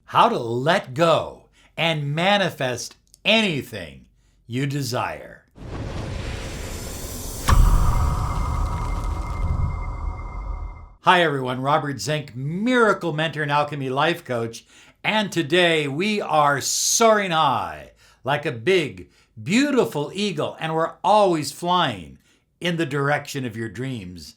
How to let go and manifest anything you desire. Hi everyone, Robert Zink, Miracle Mentor and Alchemy Life Coach, and today we are soaring high like a big, beautiful eagle, and we're always flying in the direction of your dreams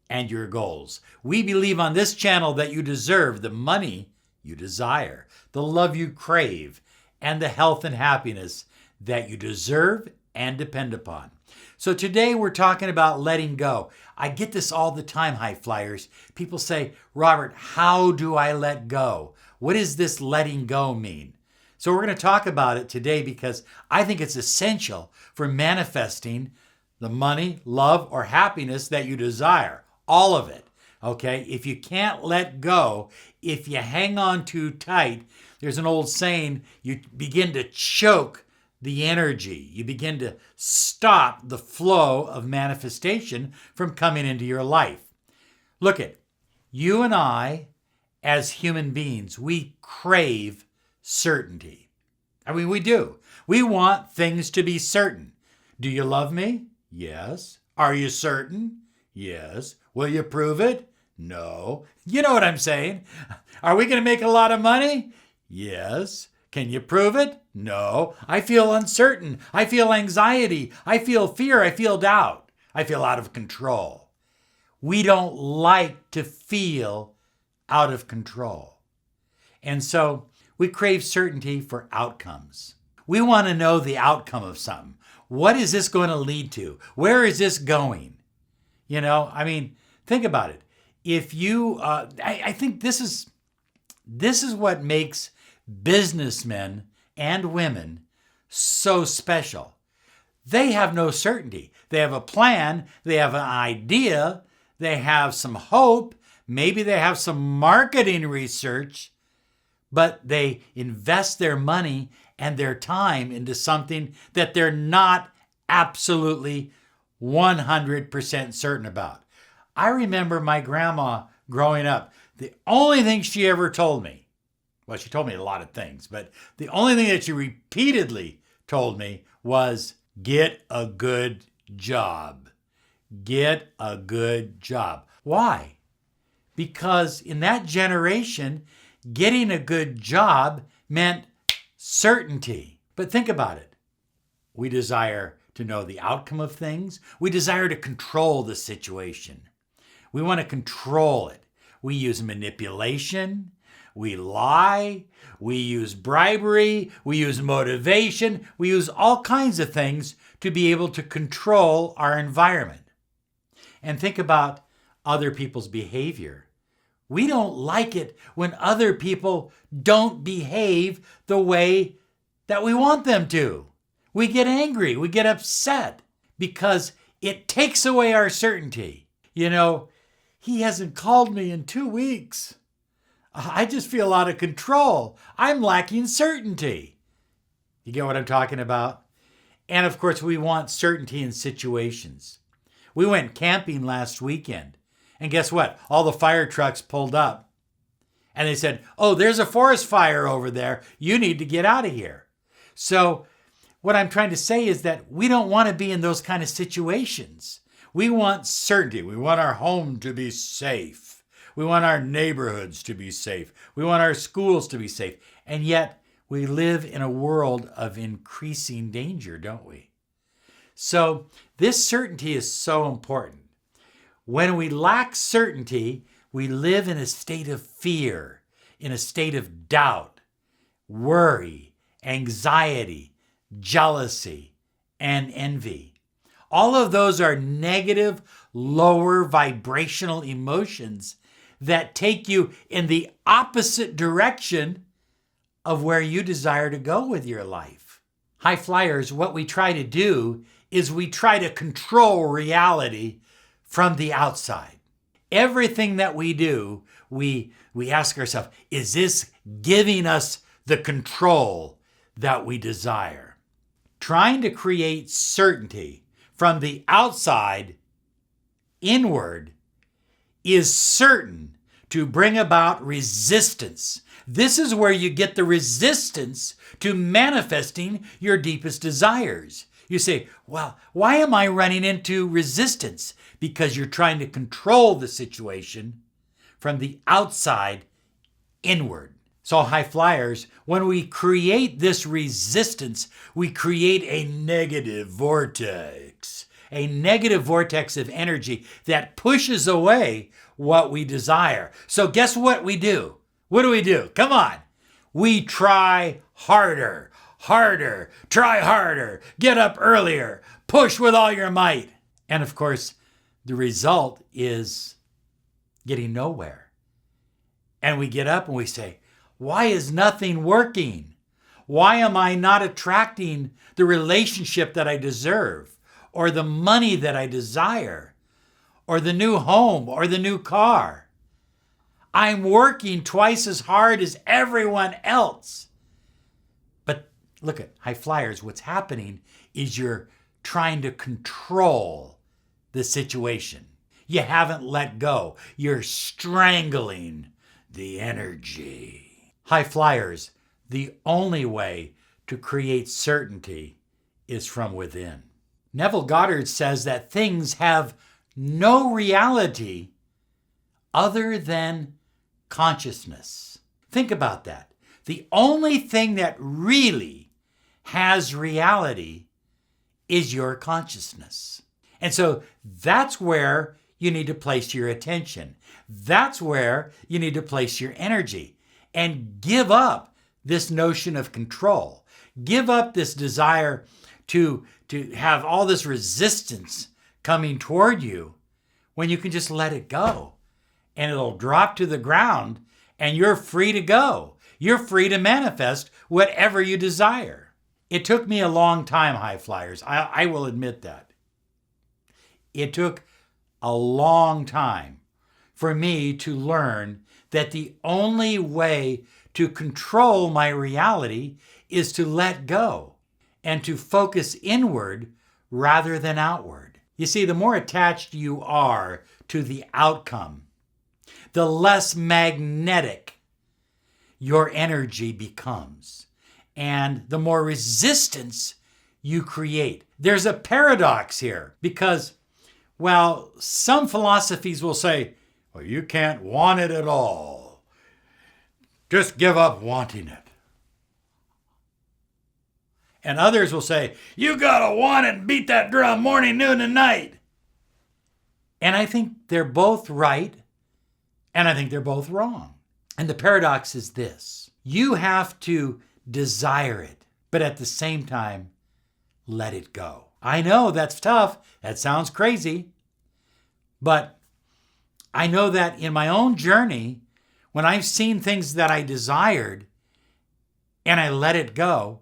and your goals. We believe on this channel that you deserve the money you desire, the love you crave, and the health and happiness that you deserve and depend upon. So today we're talking about letting go. I get this all the time, high flyers. People say, Robert, how do I let go? What does this letting go mean? So we're going to talk about it today because I think it's essential for manifesting the money, love, or happiness that you desire. All of it. Okay? If you can't let go, if you hang on too tight, there's an old saying, you begin to choke the energy. You begin to stop the flow of manifestation from coming into your life. Look at you and I, as human beings, we crave certainty. I mean, we do. We want things to be certain. Do you love me? Yes. Are you certain? Yes. Will you prove it? No. You know what I'm saying. Are we going to make a lot of money? Yes. Can you prove it? No. I feel uncertain. I feel anxiety. I feel fear. I feel doubt. I feel out of control. We don't like to feel out of control. And so we crave certainty for outcomes. We want to know the outcome of something. What is this going to lead to? Where is this going? You know, I mean, think about it. If you, I think this is what makes businessmen and women so special. They have no certainty. They have a plan. They have an idea. They have some hope. Maybe they have some marketing research, but they invest their money and their time into something that they're not absolutely 100% certain about. I remember my grandma growing up. The only thing she ever told me, well, she told me a lot of things, but the only thing that she repeatedly told me was, get a good job. Get a good job. Why? Because in that generation, getting a good job meant certainty. But think about it. We desire to know the outcome of things. We desire to control the situation. We want to control it. We use manipulation. We lie. We use bribery. We use motivation. We use all kinds of things to be able to control our environment. And think about other people's behavior. We don't like it when other people don't behave the way that we want them to. We get angry. We get upset because it takes away our certainty. You know, he hasn't called me in 2 weeks. I just feel out of control. I'm lacking certainty. You get what I'm talking about? And of course, we want certainty in situations. We went camping last weekend. And guess what? All the fire trucks pulled up. And they said, oh, there's a forest fire over there. You need to get out of here. So what I'm trying to say is that we don't want to be in those kind of situations. We want certainty. We want our home to be safe. We want our neighborhoods to be safe. We want our schools to be safe. And yet we live in a world of increasing danger, don't we? So this certainty is so important. When we lack certainty, we live in a state of fear, in a state of doubt, worry, anxiety, jealousy, and envy. All of those are negative, lower vibrational emotions that take you in the opposite direction of where you desire to go with your life. High flyers, what we try to do is we try to control reality from the outside. Everything that we do, we ask ourselves, is this giving us the control that we desire? Trying to create certainty from the outside inward is certain to bring about resistance This is where you get the resistance to manifesting your deepest desires. You say, well, why am I running into resistance? Because you're trying to control the situation from the outside inward. So high flyers, when we create this resistance, we create a negative vortex of energy that pushes away what we desire. So guess what we do? What do? Come on. We try harder, try harder, get up earlier, push with all your might. And of course, the result is getting nowhere. And we get up and we say, why is nothing working? Why am I not attracting the relationship that I deserve, or the money that I desire, or the new home, or the new car? I'm working twice as hard as everyone else. But look at high flyers, what's happening is you're trying to control the situation. You haven't let go. You're strangling the energy. High flyers, the only way to create certainty is from within. Neville Goddard says that things have no reality other than consciousness. Think about that. The only thing that really has reality is your consciousness. And so that's where you need to place your attention. That's where you need to place your energy. And give up this notion of control. Give up this desire to have all this resistance coming toward you when you can just let it go. And it'll drop to the ground and you're free to go. You're free to manifest whatever you desire. It took me a long time, high flyers. I will admit that. It took a long time for me to learn that the only way to control my reality is to let go and to focus inward rather than outward. You see, the more attached you are to the outcome, the less magnetic your energy becomes, and the more resistance you create. There's a paradox here because, well, some philosophies will say, well, you can't want it at all. Just give up wanting it. And others will say, you gotta want it and beat that drum morning, noon, and night. And I think they're both right, and I think they're both wrong. And the paradox is this. You have to desire it, but at the same time, let it go. I know that's tough. That sounds crazy. But I know that in my own journey, when I've seen things that I desired and I let it go,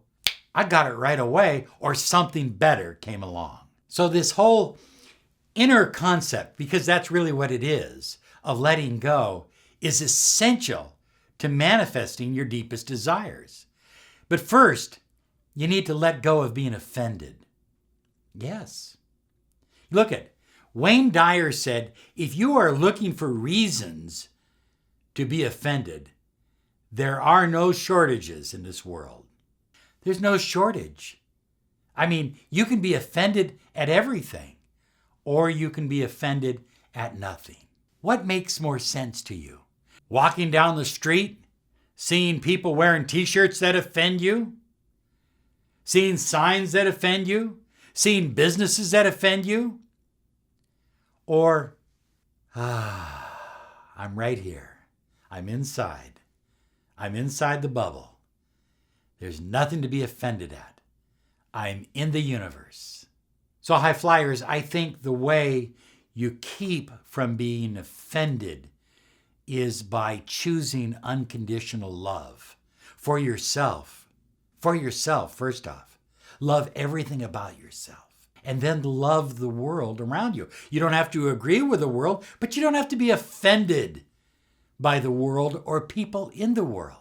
I got it right away, or something better came along. So this whole inner concept, because that's really what it is, of letting go, is essential to manifesting your deepest desires. But first, you need to let go of being offended. Yes. Look at Wayne Dyer said, if you are looking for reasons to be offended, there are no shortages in this world. There's no shortage. I mean, you can be offended at everything, or you can be offended at nothing. What makes more sense to you? Walking down the street, seeing people wearing t-shirts that offend you? Seeing signs that offend you? Seeing businesses that offend you? Or, I'm right here. I'm inside. I'm inside the bubble. There's nothing to be offended at. I'm in the universe. So high flyers, I think the way you keep from being offended is by choosing unconditional love for yourself. For yourself, first off. Love everything about yourself. And then love the world around you. You don't have to agree with the world, but you don't have to be offended by the world or people in the world.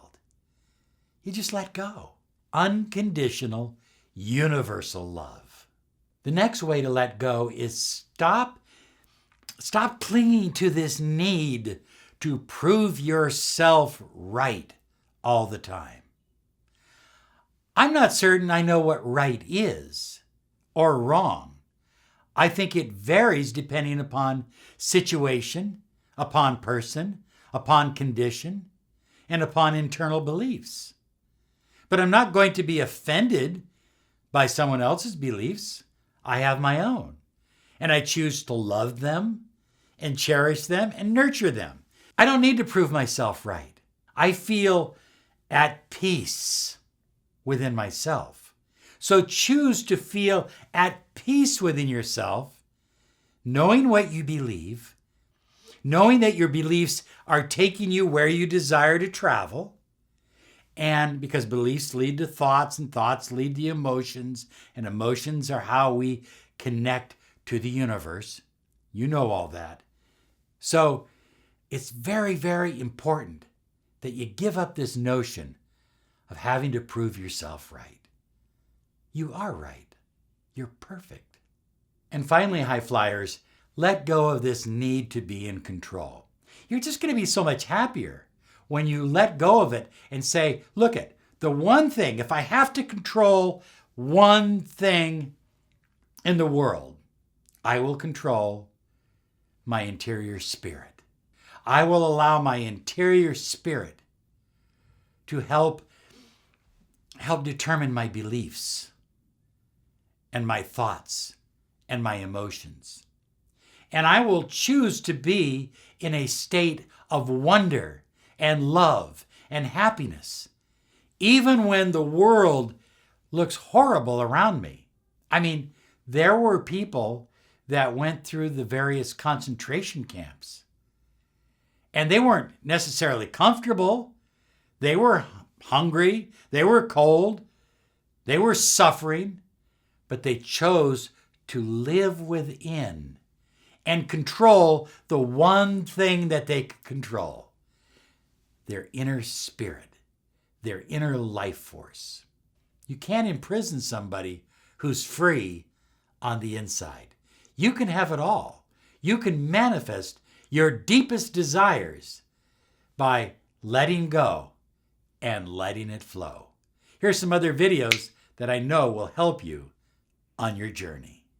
You just let go. Unconditional, universal love. The next way to let go is stop clinging to this need to prove yourself right all the time. I'm not certain I know what right is or wrong. I think it varies depending upon situation, upon person, upon condition, and upon internal beliefs. But I'm not going to be offended by someone else's beliefs. I have my own, and I choose to love them and cherish them and nurture them. I don't need to prove myself right. I feel at peace within myself. So choose to feel at peace within yourself, knowing what you believe, knowing that your beliefs are taking you where you desire to travel, and because beliefs lead to thoughts, and thoughts lead to emotions, and emotions are how we connect to the universe. You know all that. So it's very, very important that you give up this notion of having to prove yourself right. You are right. You're perfect. And finally, high flyers, let go of this need to be in control. You're just going to be so much happier when you let go of it and say, look at the one thing, if I have to control one thing in the world, I will control my interior spirit. I will allow my interior spirit to help determine my beliefs and my thoughts and my emotions. And I will choose to be in a state of wonder and love and happiness, even when the world looks horrible around me. I mean, there were people that went through the various concentration camps, and they weren't necessarily comfortable. They were hungry, they were cold, they were suffering, but they chose to live within and control the one thing that they could control: their inner spirit, their inner life force. You can't imprison somebody who's free on the inside. You can have it all. You can manifest your deepest desires by letting go and letting it flow. Here's some other videos that I know will help you on your journey.